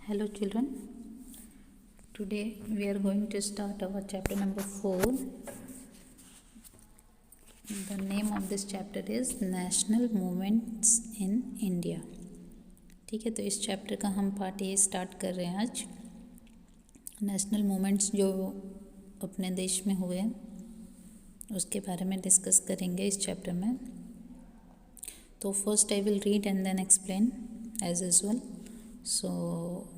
Hello children, today we are going to start our chapter number 4. The name of this chapter is National Movements in India. ठीक है, तो इस chapter का हम part A start कर रहे हैं आज। नेशनल मूवमेंट्स जो अपने देश में हुए उसके बारे में डिस्कस करेंगे इस चैप्टर में। तो first I will read and then explain as usual. So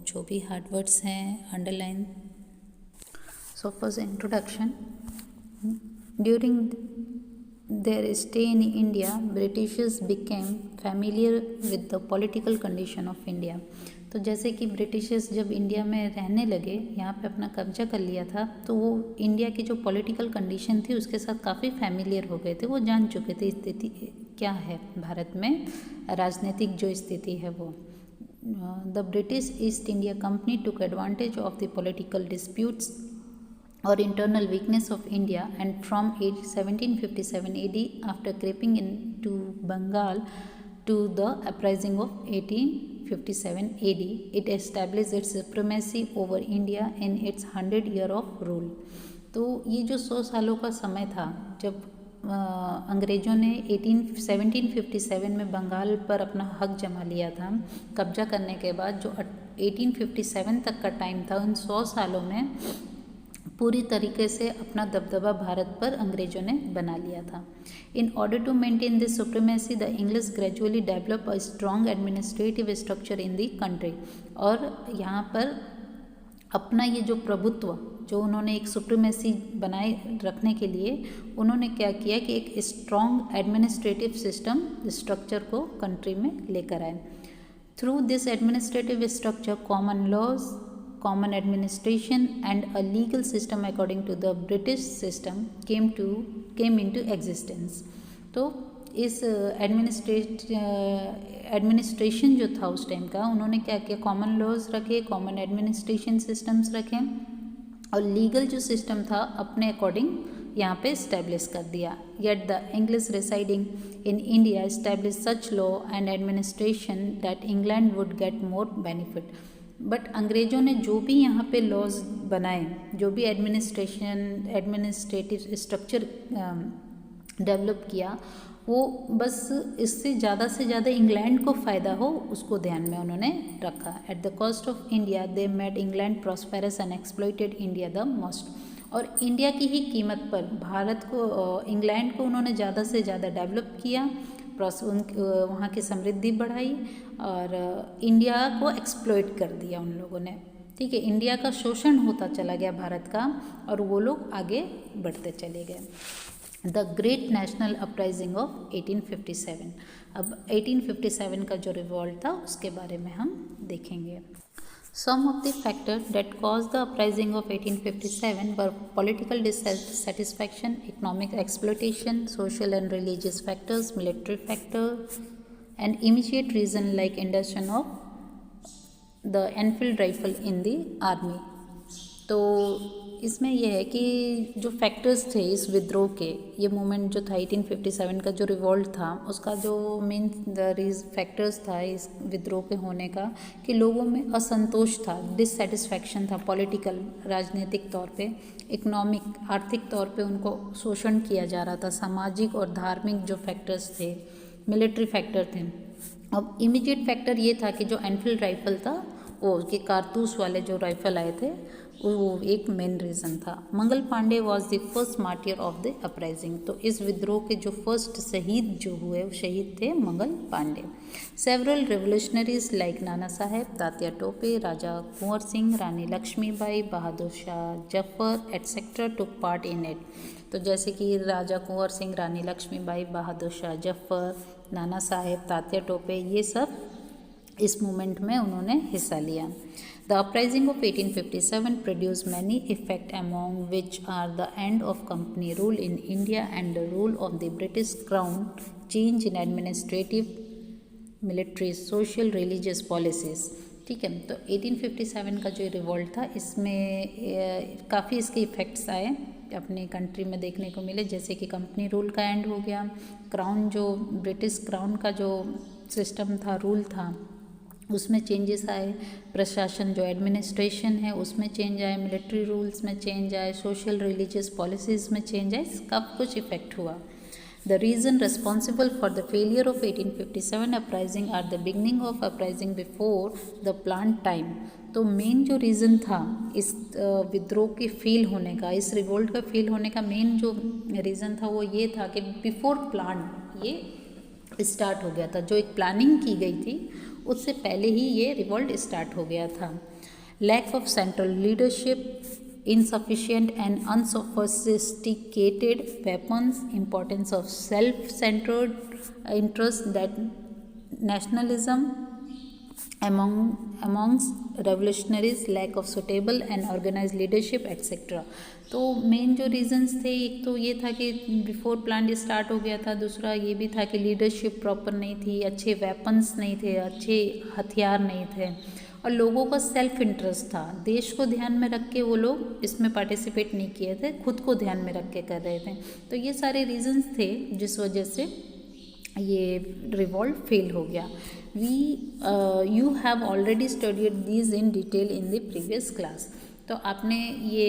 जो भी हार्ड वर्ड्स हैं underline. So first introduction. During their stay in India Britishers became familiar with the political condition of India. तो जैसे कि Britishers जब India में रहने लगे, यहाँ पे अपना कब्जा कर लिया था, तो वो इंडिया की जो पॉलिटिकल कंडीशन थी उसके साथ काफ़ी फैमिलियर हो गए थे। वो जान चुके थे स्थिति क्या है भारत में, राजनीतिक जो स्थिति है वो। The British East India Company took advantage of the political disputes or internal weakness of India, and from 1757 AD, after creeping into Bengal to the uprising of 1857 AD, it established its supremacy over India in its 100 year of rule. तो ये जो 100 सालों का समय था जब अंग्रेज़ों ने 1757 में बंगाल पर अपना हक जमा लिया था, कब्जा करने के बाद जो 1857 तक का टाइम था, उन 100 सालों में पूरी तरीके से अपना दबदबा भारत पर अंग्रेज़ों ने बना लिया था। In order to maintain this supremacy the English gradually develop a strong administrative structure in the country. और यहाँ पर अपना ये जो प्रभुत्व जो उन्होंने एक सुप्रीमेसी बनाए रखने के लिए उन्होंने क्या किया कि एक स्ट्रॉन्ग एडमिनिस्ट्रेटिव सिस्टम स्ट्रक्चर को कंट्री में लेकर आए। Through this administrative structure common laws, common administration and a legal system according to the British system came into existence. तो इस एडमिनिस्ट्रेशन जो था उस टाइम का, उन्होंने क्या किया, कॉमन लॉज रखे, कॉमन एडमिनिस्ट्रेशन सिस्टम्स रखे और लीगल जो सिस्टम था अपने अकॉर्डिंग यहाँ पे इस्टेब्लिश कर दिया। Yet the English residing in India establish such law and administration that England would get more benefit. But अंग्रेज़ों ने जो भी यहाँ पे लॉज बनाए, जो भी एडमिनिस्ट्रेटिव स्ट्रक्चर डेवलप किया, वो बस इससे ज़्यादा से ज़्यादा इंग्लैंड को फ़ायदा हो उसको ध्यान में उन्होंने रखा। At the cost of India they made England prosperous and exploited India the most. और इंडिया की ही कीमत पर भारत को, इंग्लैंड को उन्होंने ज़्यादा से ज़्यादा डेवलप किया, वहाँ की समृद्धि बढ़ाई और इंडिया को एक्सप्लॉइट कर दिया उन लोगों ने। ठीक है, इंडिया का शोषण होता चला गया भारत का और वो लोग आगे बढ़ते चले गए। The great national uprising of 1857। अब 1857 का जो रिवॉल्ट था उसके बारे में हम देखेंगे। Some of the factors that caused the uprising of 1857 were political dissatisfaction, economic exploitation, social and religious factors, military factors, and immediate reason like induction of the Enfield rifle in the army. तो इसमें यह है कि जो factors थे इस विद्रोह के, ये मूवमेंट जो था 1857 का जो रिवॉल्ट था उसका जो मेन फैक्टर्स था इस विद्रोह के होने का कि लोगों में असंतोष था, डिससेटिस्फैक्शन था, पॉलिटिकल राजनीतिक तौर पे, इकोनॉमिक आर्थिक तौर पे उनको शोषण किया जा रहा था, सामाजिक और धार्मिक जो फैक्टर्स थे, मिलिट्री फैक्टर थे। अब इमीडिएट फैक्टर ये था कि जो एनफील्ड राइफल था वो के कारतूस वाले जो राइफल आए थे वो एक मेन रीज़न था। Mangal Pandey was the first martyr of the uprising. तो इस विद्रोह के जो फर्स्ट शहीद जो हुए वो शहीद थे Mangal Pandey. Several revolutionaries like Nana Sahib, Tatya Tope, Raja Kunwar Singh, Rani Lakshmibai, Bahadur Shah Zafar etcetera took part in it. तो जैसे कि राजा कुंवर सिंह, रानी लक्ष्मीबाई, बहादुर शाह जफर, नाना साहेब, तात्या टोपे, ये सब इस मूवमेंट में उन्होंने हिस्सा लिया। The uprising of 1857 produced many effects, among which are the end of company rule in India and the rule of the British Crown, change in administrative, military, social, religious policies. ठीक है, तो 1857 का जो revolt था इसमें काफ़ी इसके effects आए अपने कंट्री में देखने को मिले, जैसे कि कंपनी रूल का एंड हो गया, क्राउन जो ब्रिटिश क्राउन का जो सिस्टम था, रूल था, उसमें चेंजेस आए, प्रशासन जो एडमिनिस्ट्रेशन है उसमें चेंज आए, मिलिट्री रूल्स में चेंज आए, सोशल रिलीजियस पॉलिसीज़ में चेंज आए, सब कुछ इफेक्ट हुआ। The reason responsible for the failure of 1857 uprising are the beginning of uprising before the plan time. तो मेन जो रीज़न था इस विद्रोह के फेल होने का, इस रिवोल्ट का फेल होने का मेन जो रीज़न था वो ये था कि बिफोर प्लान ये स्टार्ट हो गया था, जो एक प्लानिंग की गई थी उससे पहले ही ये रिवोल्ट स्टार्ट हो गया था। Lack of central leadership, insufficient and unsophisticated weapons, importance of self-centered interest, that nationalism amongst revolutionaries, lack of suitable and organized leadership etc. तो मेन जो रीजंस थे, एक तो ये था कि बिफोर प्लान स्टार्ट हो गया था, दूसरा ये भी था कि लीडरशिप प्रॉपर नहीं थी, अच्छे वेपन्स नहीं थे, अच्छे हथियार नहीं थे, और लोगों का सेल्फ इंटरेस्ट था। देश को ध्यान में रख के वो लोग इसमें पार्टिसिपेट नहीं किए थे, खुद को ध्यान में रख के कर रहे थे। तो ये सारे रीजंस थे जिस वजह से ये रिवॉल्ट फेल हो गया। You have already studied these in detail in the previous class. तो आपने ये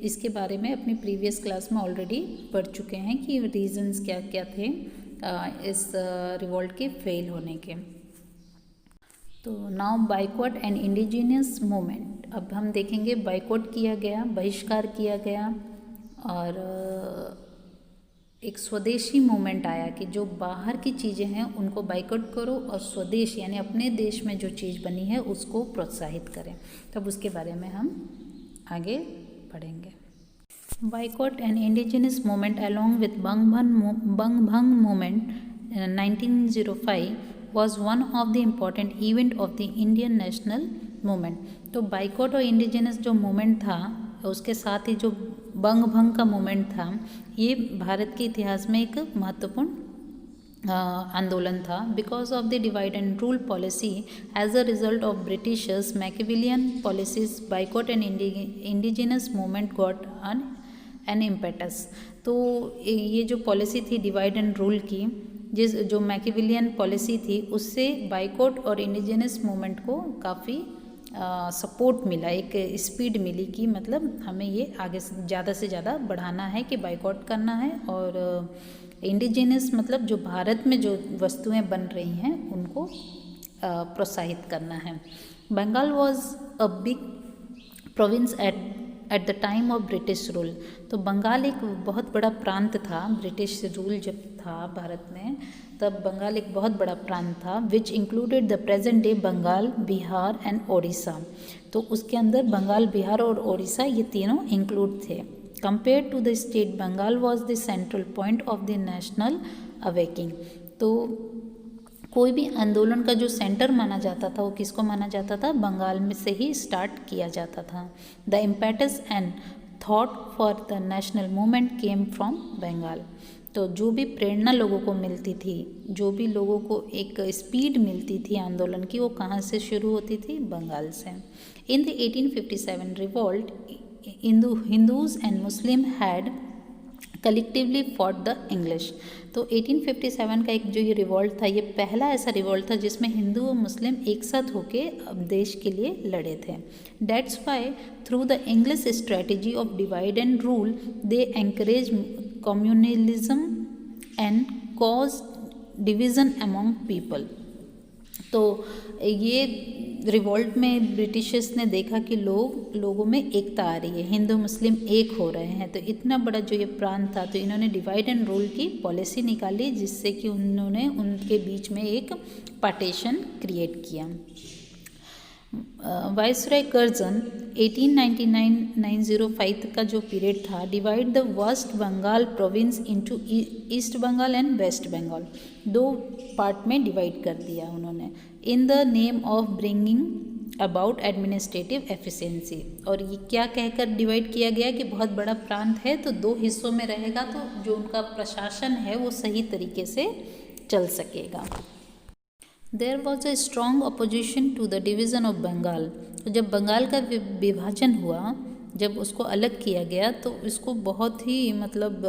इसके बारे में अपनी प्रीवियस क्लास में ऑलरेडी पढ़ चुके हैं कि रीजंस क्या क्या थे इस रिवॉल्ट के फेल होने के। तो now boycott and indigenous movement. अब हम देखेंगे बाइकॉट किया गया, बहिष्कार किया गया, और एक स्वदेशी मूवमेंट आया कि जो बाहर की चीज़ें हैं उनको बाइकआउट करो और स्वदेश यानी अपने देश में जो चीज़ बनी है उसको प्रोत्साहित करें। तब उसके बारे में हम आगे पढ़ेंगे। Boycott and indigenous movement along with बंग भंग movement 1905 was one of the important event of the Indian national movement। तो बाइकॉट और इंडिजिनस जो मूवमेंट था उसके साथ ही जो बंग भंग का मूवमेंट था, ये भारत के इतिहास में एक महत्वपूर्ण आंदोलन था। Because of the divide and rule policy as a result of Britishers Machiavellian policies, boycott and indigenous movement got an impetus. तो ये जो पॉलिसी थी डिवाइड एंड रूल की, जो मैकिवेलियन पॉलिसी थी, उससे बाइकॉट और इंडिजिनस मूवमेंट को काफ़ी सपोर्ट मिला, एक स्पीड मिली कि मतलब हमें ये आगे से ज़्यादा बढ़ाना है कि बाइकॉट करना है, और इंडिजिनस मतलब जो भारत में जो वस्तुएं बन रही हैं उनको प्रोत्साहित करना है। Bengal was a big province at the time of British rule. तो बंगाल एक बहुत बड़ा प्रांत था, ब्रिटिश रूल जब था भारत में तब बंगाल एक बहुत बड़ा प्रांत था, which included the present day Bengal, Bihar and Odisha. तो उसके अंदर बंगाल, बिहार और ओडिशा ये तीनों इंक्लूड थे। Compare to the state, Bengal was the central point of the national awakening. तो कोई भी आंदोलन का जो सेंटर माना जाता था वो किसको माना जाता था? बंगाल में से ही स्टार्ट किया जाता था। The impetus and thought for the national movement came from Bengal. तो जो भी प्रेरणा लोगों को मिलती थी, जो भी लोगों को एक स्पीड मिलती थी आंदोलन की, वो कहाँ से शुरू होती थी? बंगाल से। In the 1857 revolt, Hindus and Muslim had collectively fought the English. तो 1857 का एक जो ये रिवॉल्ट था, ये पहला ऐसा रिवॉल्ट था जिसमें हिंदू और मुस्लिम एक साथ होके देश के लिए लड़े थे। That's why through the English strategy of divide and rule they encourage communalism and cause division among people. तो ये रिवॉल्ट में ब्रिटिशर्स ने देखा कि लोगों में एकता आ रही है, हिंदू मुस्लिम एक हो रहे हैं, तो इतना बड़ा जो ये प्रांत था तो इन्होंने डिवाइड एंड रूल की पॉलिसी निकाली, जिससे कि उन्होंने उनके बीच में एक पार्टीशन क्रिएट किया। वाइसरॉय कर्जन 1899-905 का जो पीरियड था, divide the west Bengal province into east Bengal and west Bengal, दो पार्ट में डिवाइड कर दिया उन्होंने, in the name of bringing about administrative efficiency. और ये क्या कहकर डिवाइड किया गया कि बहुत बड़ा प्रांत है तो दो हिस्सों में रहेगा, तो जो उनका प्रशासन है वो सही तरीके से चल सकेगा। There was a strong opposition to the division of Bengal. तो जब बंगाल का विभाजन हुआ, जब उसको अलग किया गया, तो इसको बहुत ही मतलब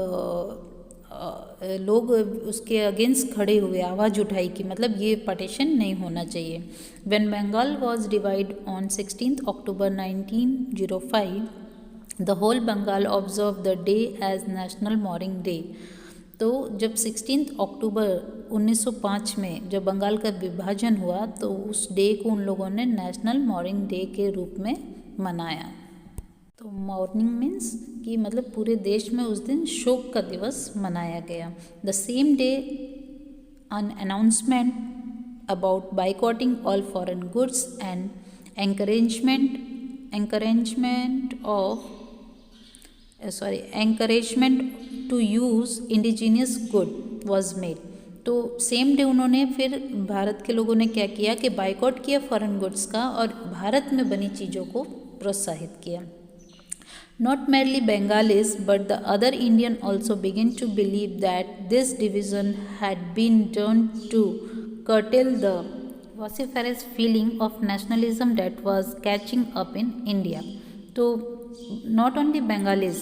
लोग उसके अगेंस्ट खड़े हुए, आवाज़ उठाई कि मतलब ये पार्टीशन नहीं होना चाहिए। When Bengal was divide on 16 October 1905 the whole Bengal observe the day as national mourning day. तो जब 16 अक्टूबर 1905 में जब बंगाल का विभाजन हुआ तो उस डे को उन लोगों ने नेशनल मॉर्निंग डे के रूप में मनाया। तो मॉर्निंग मीन्स कि मतलब पूरे देश में उस दिन शोक का दिवस मनाया गया। The same day an announcement about boycotting all foreign goods and encouragement to use indigenous good was made। तो सेम डे उन्होंने फिर भारत के लोगों ने क्या किया कि बाइकआउट किया फॉरेन गुड्स का और भारत में बनी चीज़ों को प्रोत्साहित किया। Not merely Bengalis, but the other Indian also began to believe that this division had been done to curtail the vociferous feeling of nationalism that was catching up in India। तो not only Bengalis,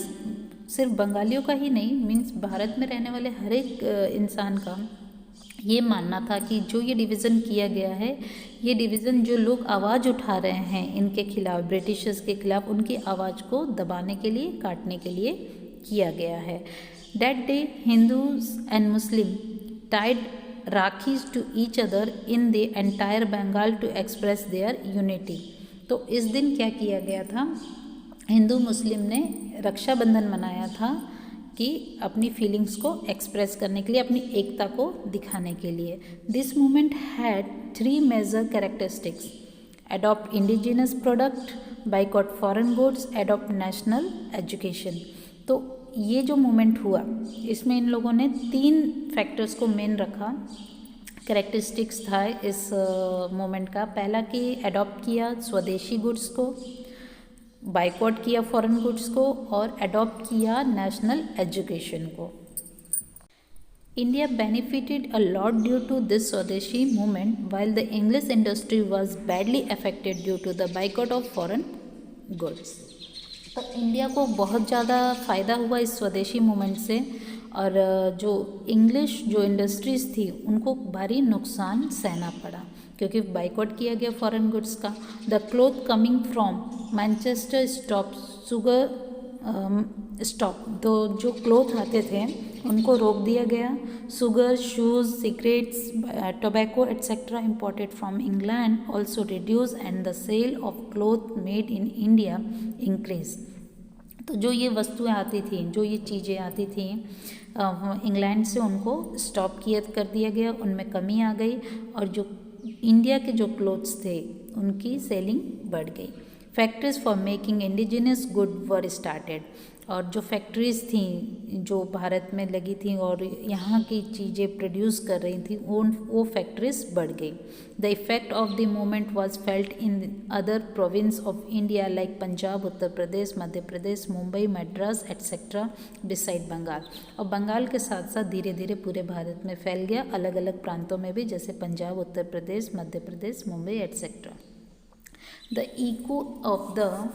सिर्फ बंगालियों का ही नहीं, means Bharat में रहने वाले हर एक इंसान का ये मानना था कि जो ये डिवीज़न किया गया है, ये डिवीज़न जो लोग आवाज़ उठा रहे हैं इनके खिलाफ, ब्रिटिशर्स के खिलाफ, उनकी आवाज़ को दबाने के लिए, काटने के लिए किया गया है। That day Hindus and Muslim tied rakhis to each other in the entire Bengal to express their unity. तो इस दिन क्या किया गया था, हिंदू मुस्लिम ने रक्षाबंधन मनाया था कि अपनी फीलिंग्स को एक्सप्रेस करने के लिए, अपनी एकता को दिखाने के लिए। This movement had 3 major characteristics: adopt indigenous product, boycott foreign goods, adopt national education. तो ये जो मूवमेंट हुआ इसमें इन लोगों ने 3 फैक्टर्स को मेन रखा, कैरेक्टरिस्टिक्स था इस मूवमेंट का। पहला कि अडॉप्ट किया स्वदेशी गुड्स को, बाइकआउट किया फॉरेन गुड्स को और अडॉप्ट किया नेशनल एजुकेशन को। India benefited a lot due to this swadeshi movement while the English industry was badly affected due to the boycott of foreign goods. तो इंडिया को बहुत ज़्यादा फ़ायदा हुआ इस स्वदेशी मूवमेंट से, और जो इंग्लिश जो इंडस्ट्रीज़ थी उनको भारी नुकसान सहना पड़ा क्योंकि बाइकआउट किया गया फॉरेन गुड्स का। The cloth coming from Manchester stop sugar stop, तो जो क्लोथ आते थे उनको रोक दिया गया। Sugar, shoes, cigarettes, tobacco etcetera imported from England also reduce and the sale of cloth made in India increase. तो जो ये वस्तुएं आती थी, जो ये चीज़ें आती थी इंग्लैंड से, उनको स्टॉप कर दिया गया, उनमें कमी आ गई और जो इंडिया के जो क्लोथ्स थे उनकी सेलिंग बढ़ गई। Factories for making indigenous good were started, और जो फैक्ट्रीज़ थी जो भारत में लगी थी और यहाँ की चीज़ें प्रोड्यूस कर रही थी वो फैक्ट्रीज बढ़ गई। The effect of the movement was felt in other province of India like Punjab, Uttar Pradesh, Madhya Pradesh, Mumbai, Madras etcetera beside Bengal. और बंगाल के साथ साथ धीरे धीरे पूरे भारत में फैल गया, अलग अलग प्रांतों में भी, जैसे Punjab, Uttar Pradesh, Madhya Pradesh, Mumbai etcetera. The echo of the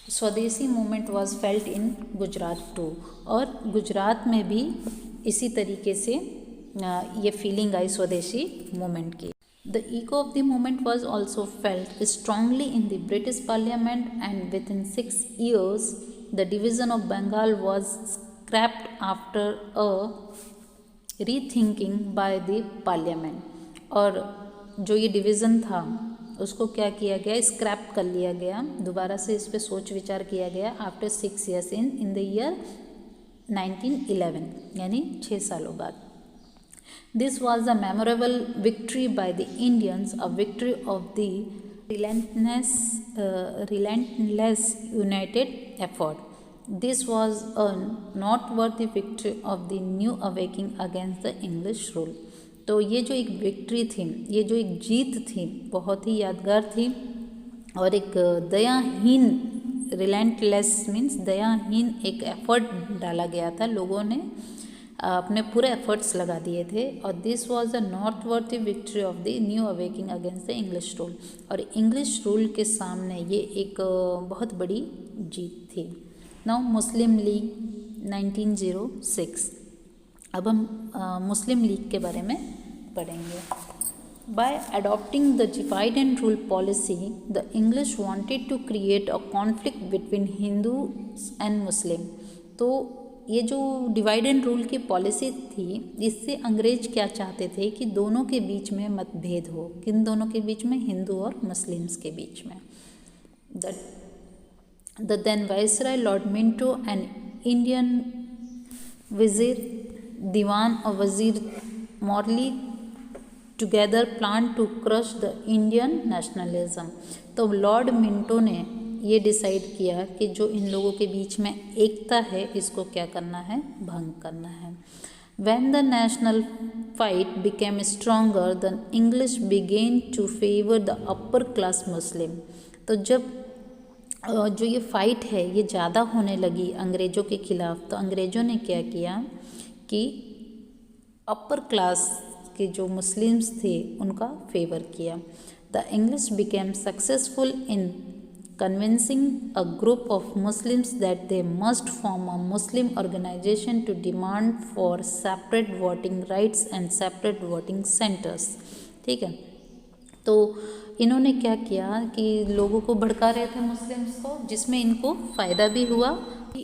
swadeshi movement was felt in Gujarat too, और गुजरात में भी इसी तरीके से ये फीलिंग आई स्वदेशी मूवमेंट की। The echo of the movement was also felt strongly in the British parliament and within 6 years the division of Bengal was scrapped after a rethinking by the parliament. और जो ये डिवीज़न था उसको क्या किया गया, scrap कर लिया गया, दोबारा से इस पे सोच विचार किया गया after 6 years in the year 1911, यानी 6 सालों बाद। This was a memorable victory by the Indians, a victory of the relentless united effort. This was a noteworthy victory of the new awakening against the English rule। तो ये जो एक victory थी, ये जो एक जीत थी, बहुत ही यादगार थी और एक दयाहीन, रिलेंटलेस मीन्स दयाहीन एक एफर्ट डाला गया था, लोगों ने अपने पूरे एफर्ट्स लगा दिए थे। और this was a noteworthy victory of the new awakening against the English rule, और इंग्लिश रूल के सामने ये एक बहुत बड़ी जीत थी। Now Muslim League 1906। अब हम मुस्लिम लीग के बारे में पढ़ेंगे। By adopting the divide and rule policy, the English wanted to create a conflict between Hindus and Muslim। तो ये जो डिवाइड एंड रूल की पॉलिसी थी, इससे अंग्रेज क्या चाहते थे कि दोनों के बीच में मतभेद हो। किन दोनों के बीच में? हिंदू और मुस्लिम्स के बीच में। The then viceroy lord Minto and Indian वजीर दीवान और वजीर Morley together plan to crush the Indian nationalism. तो लॉर्ड मिंटो ने ये डिसाइड किया कि जो इन लोगों के बीच में एकता है, इसको क्या करना है? भंग करना है। When the national fight became stronger, the English began to favor the upper class Muslim। तो जब जो ये फाइट है ये ज़्यादा होने लगी अंग्रेज़ों के खिलाफ, तो अंग्रेज़ों ने क्या किया कि अपर क्लास के जो मुस्लिम्स थे उनका फेवर किया। The English became successful in convincing a group of Muslims that they must form a Muslim organization to demand for separate voting rights and separate voting centers। ठीक है, तो इन्होंने क्या किया कि लोगों को भड़का रहे थे मुस्लिम्स को, जिसमें इनको फ़ायदा भी हुआ कि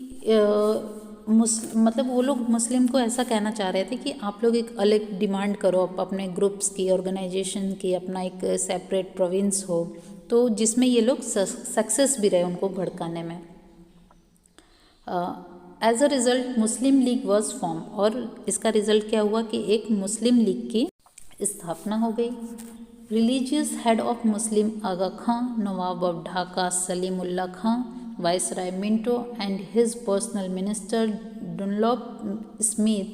मतलब वो लोग मुस्लिम को ऐसा कहना चाह रहे थे कि आप लोग एक अलग डिमांड करो अपने ग्रुप्स की, ऑर्गेनाइजेशन की, अपना एक सेपरेट प्रोविंस हो, तो जिसमें ये लोग सक्सेस भी रहे उनको भड़काने में। As a result Muslim League was form, और इसका रिज़ल्ट क्या हुआ कि एक मुस्लिम लीग की स्थापना हो गई। Religious head of Muslim Aga Khan, Nawab of Dhaka Salimullah Khan, viceroy Minto and his personal minister Dunlop Smith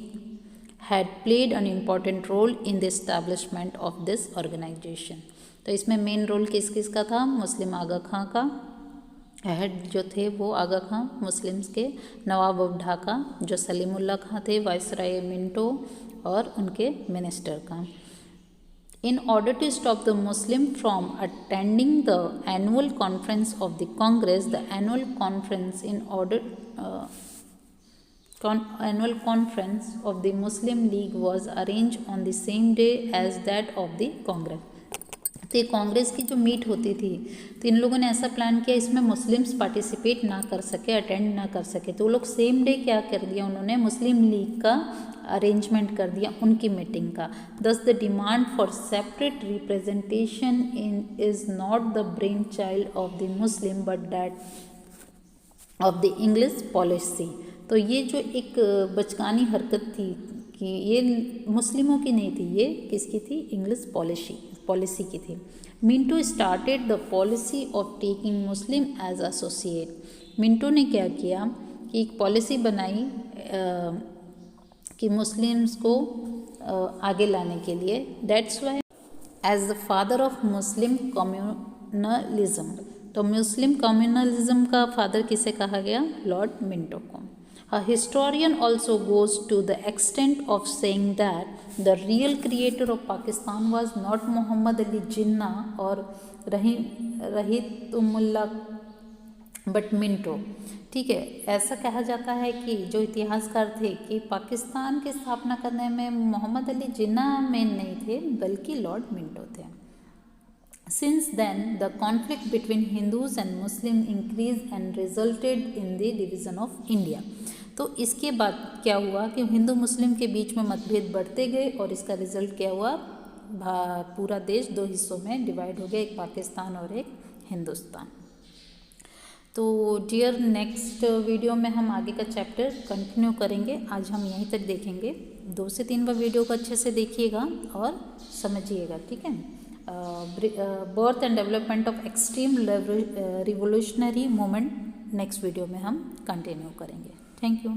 had played an important role in the establishment of this organisation. तो इसमें मेन रोल किस किस का था? मुस्लिम आगा खां का, हेड जो थे वो आगा खां मुस्लिम्स के, नवाब ऑफ ढाका जो सलीमुल्लाह खां थे, वाइसराय मिंटो और उनके मिनिस्टर का। In order to stop the Muslim from attending the annual conference of the Congress, the annual conference of the Muslim League was arranged on the same day as that of the Congress। तो ये कांग्रेस की जो meet होती थी, तो इन लोगों ने ऐसा प्लान किया इसमें मुस्लिम्स पार्टिसिपेट ना कर सके, अटेंड ना कर सके, तो वो लोग सेम डे क्या कर दिया उन्होंने? मुस्लिम लीग का अरेंजमेंट कर दिया उनकी मीटिंग का। दस the demand for separate representation in is not the brain child of the Muslim but that of the English policy. तो ये जो एक बचकानी हरकत थी कि ये मुस्लिमों की नहीं थी, ये किसकी थी? इंग्लिश पॉलिसी की थी। Minto started the policy of taking Muslim as associate. Minto ने क्या किया कि एक पॉलिसी बनाई कि मुस्लिम्स को आगे लाने के लिए। That's why as the father of Muslim communalism. तो मुस्लिम कम्युनलिज्म का फादर किसे कहा गया? लॉर्ड मिंटो को। A historian also goes to the extent of saying that the real creator of Pakistan was not Muhammad Ali Jinnah or Rahimullah but Minto। ठीक है, ऐसा कहा जाता है कि जो इतिहासकार थे कि पाकिस्तान की स्थापना करने में मोहम्मद अली जिन्ना मेन नहीं थे बल्कि लॉर्ड मिंटो थे। Since then, the conflict between Hindus and Muslims increased and resulted in the division of India। तो इसके बाद क्या हुआ कि हिंदू मुस्लिम के बीच में मतभेद बढ़ते गए और इसका रिजल्ट क्या हुआ? पूरा देश दो हिस्सों में डिवाइड हो गया, एक पाकिस्तान और एक हिंदुस्तान। तो डियर, नेक्स्ट वीडियो में हम आगे का चैप्टर कंटिन्यू करेंगे। आज हम यहीं तक देखेंगे। 2 से 3 बार वीडियो को अच्छे से देखिएगा और समझिएगा, ठीक है। Birth and development of extreme revolutionary movement next video में हम कंटिन्यू करेंगे। Thank you.